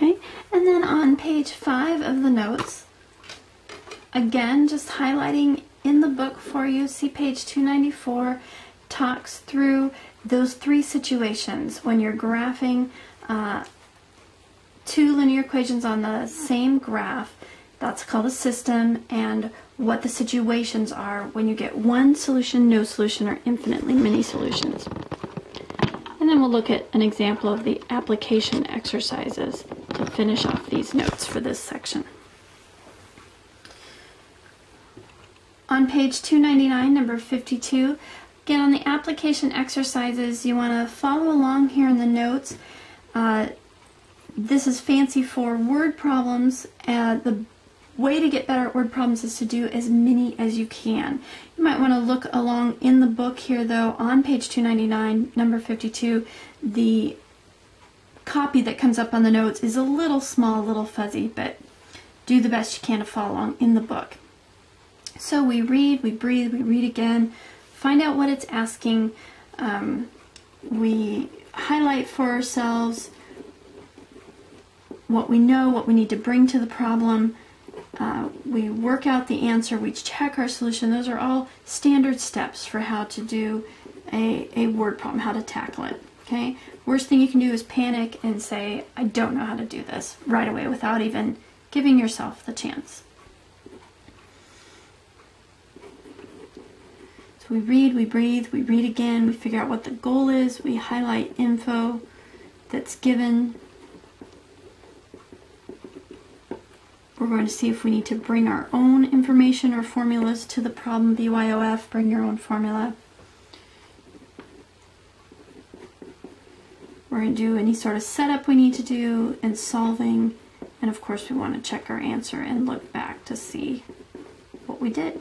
Okay, and then on page 5 of the notes, again, just highlighting in the book for you, see page 294, talks through those 3 situations when you're graphing 2 linear equations on the same graph. That's called a system, and what the situations are when you get one solution, no solution, or infinitely many solutions. And then we'll look at an example of the application exercises to finish off these notes for this section. On page 299, number 52, again on the application exercises, you want to follow along here in the notes. This is fancy for word problems. The way to get better at word problems is to do as many as you can. You might want to look along in the book here though, on page 299, number 52, the copy that comes up on the notes is a little small, a little fuzzy, but do the best you can to follow along in the book. So we read, we breathe, we read again, find out what it's asking, we highlight for ourselves what we know, what we need to bring to the problem, we work out the answer, we check our solution. Those are all standard steps for how to do a word problem, how to tackle it. Okay? Worst thing you can do is panic and say, I don't know how to do this right away without even giving yourself the chance. So we read, we breathe, we read again, we figure out what the goal is, we highlight info that's given. We're going to see if we need to bring our own information or formulas to the problem. BYOF, bring your own formula. We're going to do any sort of setup we need to do and solving. And of course we want to check our answer and look back to see what we did.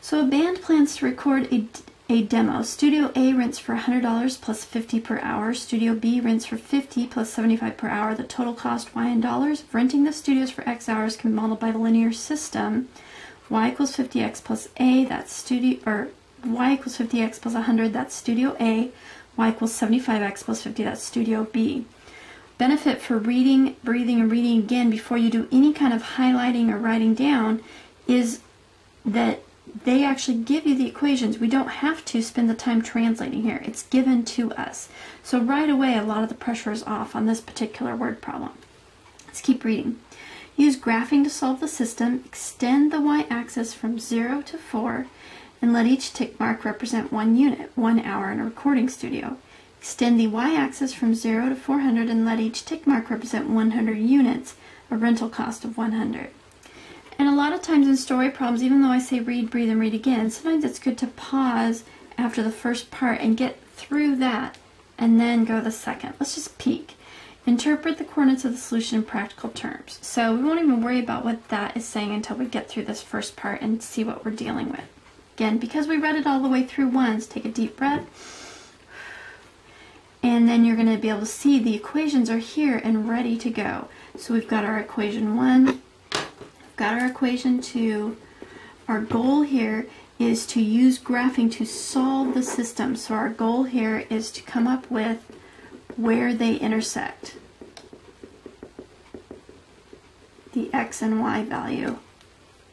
So a band plans to record a demo. Studio A rents for $100 plus $50 per hour. Studio B rents for $50 plus $75 per hour. The total cost, Y in dollars, of renting the studios for X hours can be modeled by the linear system. Y equals 50X plus A, that's studio, or Y equals 50X plus 100, that's Studio A. Y equals 75X plus 50, that's Studio B. Benefit for reading, breathing, and reading again before you do any kind of highlighting or writing down is that they actually give you the equations. We don't have to spend the time translating here. It's given to us. So right away, a lot of the pressure is off on this particular word problem. Let's keep reading. Use graphing to solve the system. Extend the y-axis from 0 to 4 and let each tick mark represent 1 unit, 1 hour in a recording studio. Extend the y-axis from 0 to 400 and let each tick mark represent 100 units, a rental cost of 100. And a lot of times in story problems, even though I say read, breathe, and read again, sometimes it's good to pause after the first part and get through that and then go to the second. Let's just peek. Interpret the coordinates of the solution in practical terms. So we won't even worry about what that is saying until we get through this first part and see what we're dealing with. Again, because we read it all the way through once, take a deep breath. And then you're going to be able to see the equations are here and ready to go. So we've got our equation 1. Got our equation 2. Our goal here is to use graphing to solve the system. So our goal here is to come up with where they intersect. The x and y value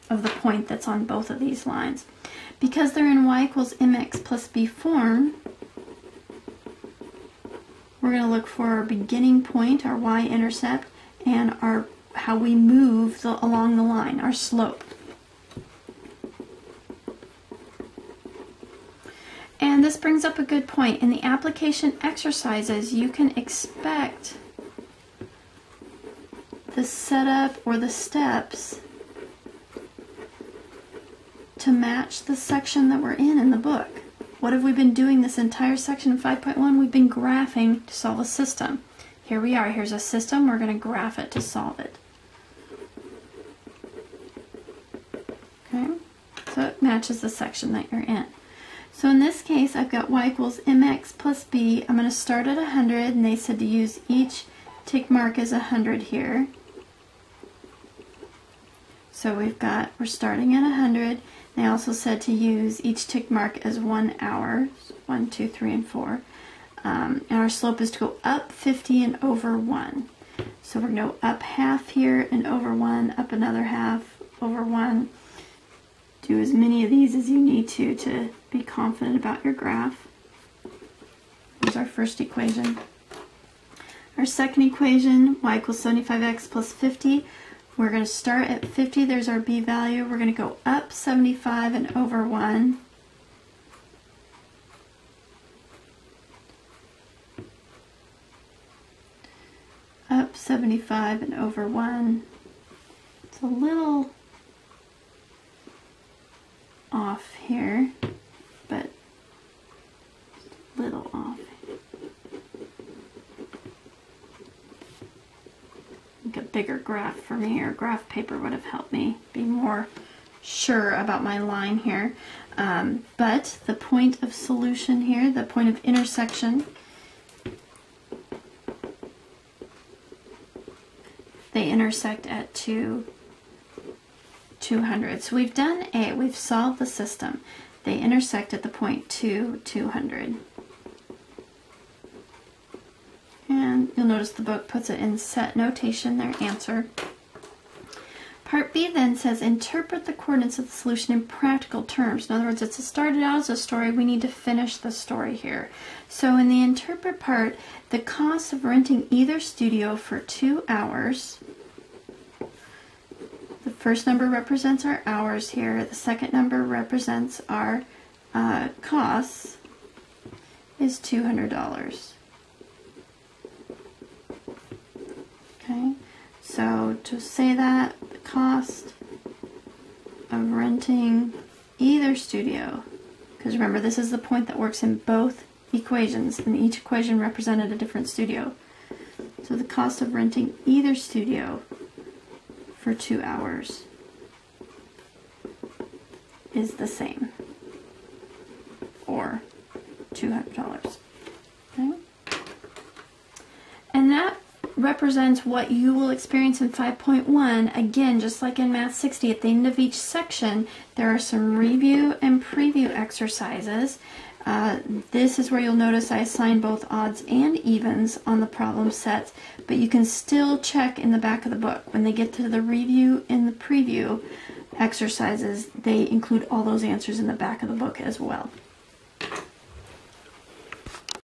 of the point that's on both of these lines. Because they're in y equals mx plus b form, we're going to look for our beginning point, our y-intercept, and our how we move along the line, our slope. And this brings up a good point. In the application exercises, you can expect the setup or the steps to match the section that we're in the book. What have we been doing this entire section in 5.1? We've been graphing to solve a system. Here we are. Here's a system. We're going to graph it to solve it. Okay? So it matches the section that you're in. So in this case, I've got y equals mx plus b. I'm going to start at 100, and they said to use each tick mark as 100 here. So we're starting at 100. They also said to use each tick mark as 1 hour. So 1, 2, 3, and 4. And our slope is to go up 50 and over 1. So we're going to go up half here and over 1, up another half, over 1. Do as many of these as you need to be confident about your graph. Here's our first equation. Our second equation, y equals 75x plus 50. We're going to start at 50. There's our b value. We're going to go up 75 and over 1. Up 75 and over 1. It's a little off here, but a little off. I think a bigger graph for me, or graph paper would have helped me be more sure about my line here. But the point of solution here, the point of intersection, they intersect at 200. So we've done A, we've solved the system. They intersect at the point 200. And you'll notice the book puts it in set notation, their answer. Part B then says, interpret the coordinates of the solution in practical terms. In other words, it started out as a story. We need to finish the story here. So in the interpret part, the cost of renting either studio for 2 hours. The first number represents our hours here. The second number represents our costs, is $200. Okay, so to say that, the cost of renting either studio, because remember this is the point that works in both equations, and each equation represented a different studio. So the cost of renting either studio for 2 hours is the same, or $200. Okay? And that represents what you will experience in 5.1. Again, just like in Math 60, at the end of each section, there are some review and preview exercises. This is where you'll notice I assigned both odds and evens on the problem sets, but you can still check in the back of the book. When they get to the review and the preview exercises, they include all those answers in the back of the book as well.